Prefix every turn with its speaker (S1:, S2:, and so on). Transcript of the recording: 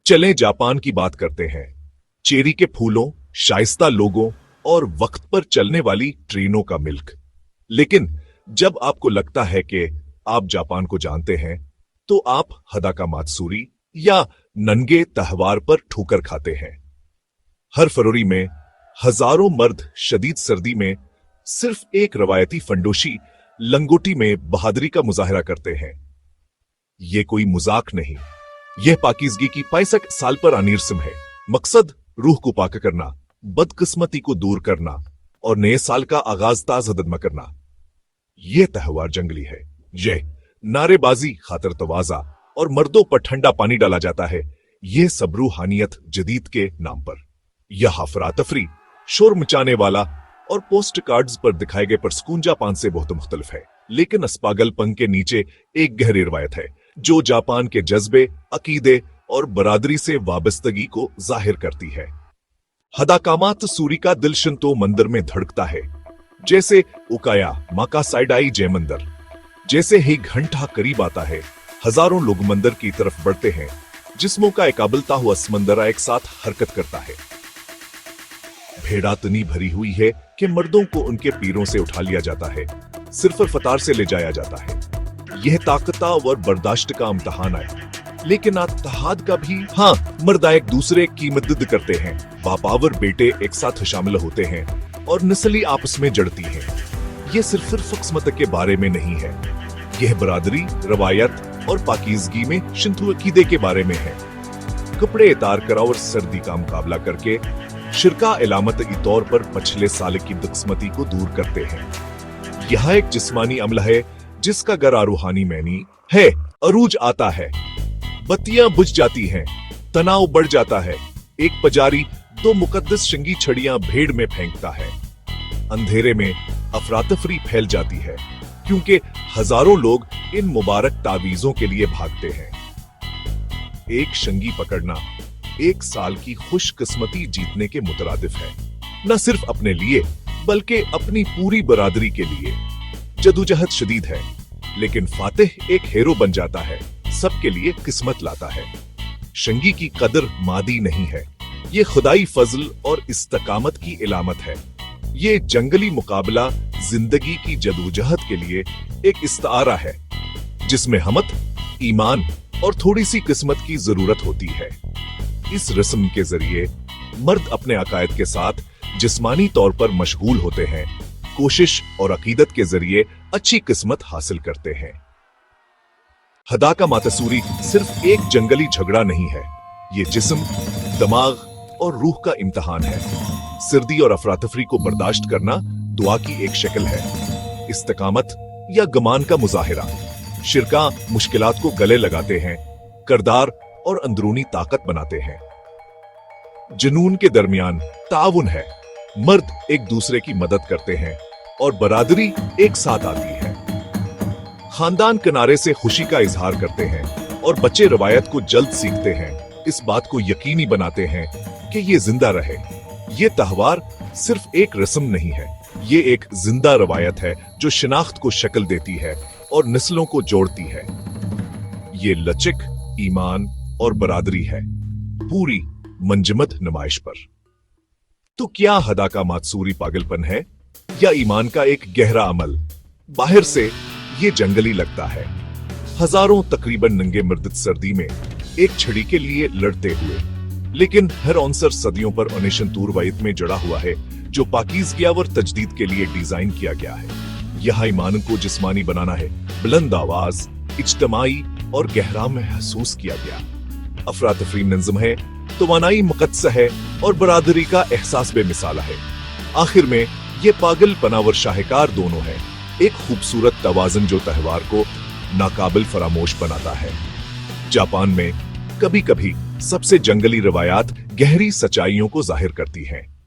S1: चलें जापान की बात करते हैं। चेरी के फूलों, शाइस्ता लोगों और वक्त पर चलने वाली ट्रेनों का मिल्क। लेकिन जब आपको लगता है कि आप जापान को जानते हैं, तो आप हदाका मात्सुरी या नंगे त्योहार पर ठोकर खाते हैं। हर फरवरी में हजारों मर्द शदीद सर्दी में सिर्फ एक रवायती फंडोशी लंगोटी में बहादुरी का मुजाहरा करते हैं। यह कोई मजाक नहीं, यह पाकीज़गी की 65 साल पर आनीरसम है। मकसद रूह को पाक करना, बदकिस्मती को दूर करना और नए साल का आगाज ताज़ा करना। यह त्योहार जंगली है। यह नारेबाजी, खातर तवाजा और मर्दों पर ठंडा पानी डाला जाता है। यह सब रूहानियत जदीद के नाम पर। यह अफरा-तफरी, शोर मचाने वाला और पोस्ट कार्ड्स पर दिखाए गए परस्कून जापान से बहुत मुख्तलिफ है। लेकिन इस पागलपन के नीचे एक गहरी रवायत है जो जापान के जज्बे, अकीदे और बरादरी से वाबस्तगी को जाहिर करती है। हदाका मात्सुरी का दिल शिंतो मंदिर में धड़कता है, जैसे उकाया माकासाइडाई जय मंदिर। जैसे ही घंटा करीब आता है, हजारों लोग मंदिर की तरफ बढ़ते हैं। जिस्मों का एक अबलता हुआ समंदर एक साथ हरकत करता है। भेड़ा इतनी भरी हुई है कि मर्दों को उनके पीरों से उठा लिया जाता है, सिर्फ फतार से ले जाया जाता है। यह ताकता और बर्दाश्त का इम्तहान है। लेकिन इत्तेहाद का भी। मर्दा एक दूसरे की मदद करते हैं। बापावर बेटे एक साथ शामिल होते हैं और नस्ली आपस में जड़ती हैं। यह सिर्फ किस्मत के बारे में नहीं है, यह बरादरी, रवायत और पाकीज़गी में शिंतो अकीदे के बारे में है। कपड़े उतार कर और सर्दी का मुकाबला करके शिरका इलामत ई तौर पर पिछले साल की दुस्मती को दूर करते हैं। यह एक जिस्मानी अमल है जिसका गरा रूहानी मैनी है। अरूज आता है, बत्तियां बुझ जाती हैं, तनाव बढ़ जाता है। एक पुजारी 2 मुकद्दस शंगी छड़ियां भेड़ में फेंकता है। अंधेरे में अफरातफरी फैल जाती है, क्योंकि हजारों लोग इन मुबारक तावीजों के लिए भागते हैं। एक शंगी पकड़ना एक साल की खुशकिस्मती जीतने के मुतरादिफ है, न सिर्फ अपने लिए बल्कि अपनी पूरी बरादरी के लिए। जदोजहद शदीद है, लेकिन फातिह एक हीरो बन जाता है, सबके लिए किस्मत लाता है। शंगी की कदर मादी नहीं है, ये खुदाई फजल और इस्तकामत की इलामत है। ये जंगली मुकाबला जिंदगी की जदोजहद के लिए एक इस्तारा है, जिसमें हमत, ईमान और थोड़ी सी किस्मत की जरूरत होती है। इस रस्म के जरिए मर्द अपने अकायद के साथ जिस्मानी तौर पर मशगूल होते हैं, कोशिश और अकीदत के जरिए अच्छी किस्मत हासिल करते हैं। हदाका मात्सुरी सिर्फ एक जंगली झगड़ा नहीं है, ये जिस्म, दिमाग और रूह का इम्तहान है। सर्दी और अफरातफरी को बर्दाश्त करना दुआ की एक शक्ल है, इस्तकामत या गमान का मुजाहिरा। शिरका मुश्किलात को गले लगाते हैं, करदार और अंदरूनी ताकत बनाते हैं। जुनून के दरमियान ताउन है, मर्द एक दूसरे की मदद करते हैं और बरादरी एक साथ आती है। खानदान किनारे से खुशी का इजहार करते हैं और बच्चे रवायत को जल्द सीखते हैं, इस बात को यकीनी बनाते हैं कि ये जिंदा रहे। ये त्योहार सिर्फ एक रस्म नहीं है, ये एक जिंदा रवायत है जो शिनाख्त को शक्ल देती है और नस्लों को जोड़ती है। ये लचक, ईमान और बरादरी है, पूरी मंजमद नुमाइश पर। तो क्या हदाका मात्सुरी पागलपन है या ईमान का एक गहरा अमल? बाहर से ये जंगली लगता है, हजारों तकरीबन नंगे मर्द सर्दी में एक छड़ी के लिए लड़ते हुए, लेकिन हर औंसर सदियों पर अनेशन तूरवायत में जड़ा हुआ है, जो पाकीज़गी और तजदीद के लिए डिजाइन किया गया है। यह ईमान को जिस्मानी बनाना है, बुलंद आवाज, इज्तमाई और गहरा महसूस किया गया। अफरातफरी नज़म है, तवानाई मुक़द्दस है और बरादरी का एहसास बेमिसाल है। आखिर में ये पागल पनावर शाहकार दोनों है, एक खूबसूरत तवाज़न जो त्योहार को नाकाबिल फरामोश बनाता है। जापान में कभी कभी सबसे जंगली रवायात गहरी सच्चाइयों को जाहिर करती हैं।